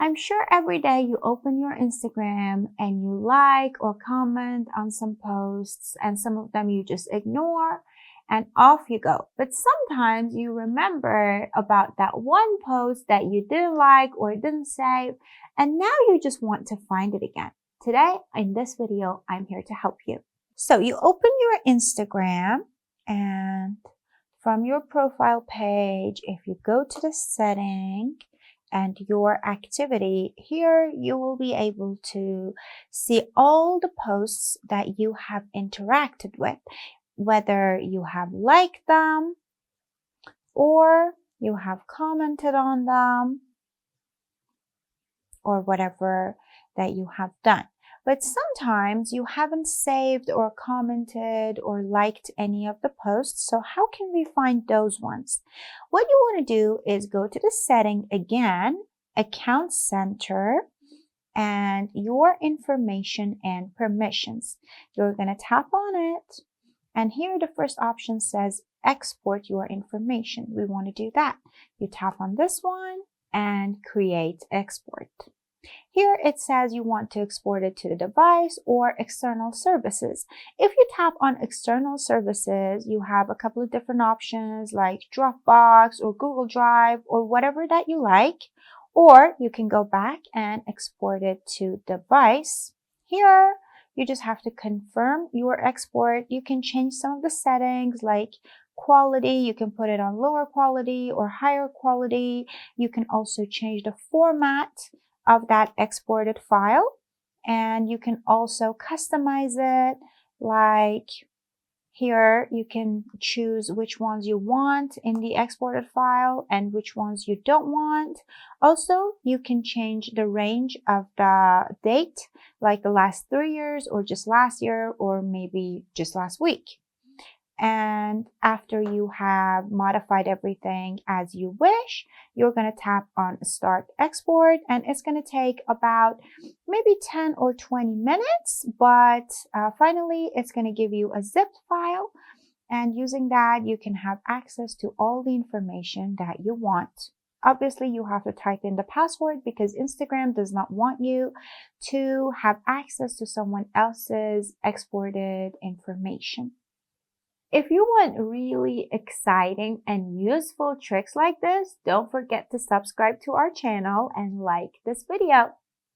I'm sure every day you open your Instagram and you like or comment on some posts, and some of them you just ignore and off you go. But sometimes you remember about that one post that you didn't like or didn't save, and now you just want to find it again. Today, in this video, I'm here to help you. So you open your Instagram, and from your profile page, if you go to the setting and your activity, here you will be able to see all the posts that you have interacted with, whether you have liked them or you have commented on them or whatever that you have done. But sometimes you haven't saved or commented or liked any of the posts. So how can we find those ones? What you want to do is go to the setting again, account center, and your information and permissions. You're going to tap on it. And here the first option says export your information. We want to do that. You tap on this one and create export. Here it says you want to export it to the device or external services. If you tap on external services, you have a couple of different options like Dropbox or Google Drive or whatever that you like. Or you can go back and export it to device. Here, you just have to confirm your export. You can change some of the settings like quality. You can put it on lower quality or higher quality. You can also change the format of that exported file, and you can also customize it. Like here you can choose which ones you want in the exported file and which ones you don't want. Also, you can change the range of the date, like the last 3 years or just last year or maybe just last week. And after you have modified everything as you wish, you're going to tap on Start Export, and it's going to take about maybe 10 or 20 minutes, but finally it's going to give you a zipped file, and using that you can have access to all the information that you want. Obviously, you have to type in the password because Instagram does not want you to have access to someone else's exported information. If you want really exciting and useful tricks like this, don't forget to subscribe to our channel and like this video.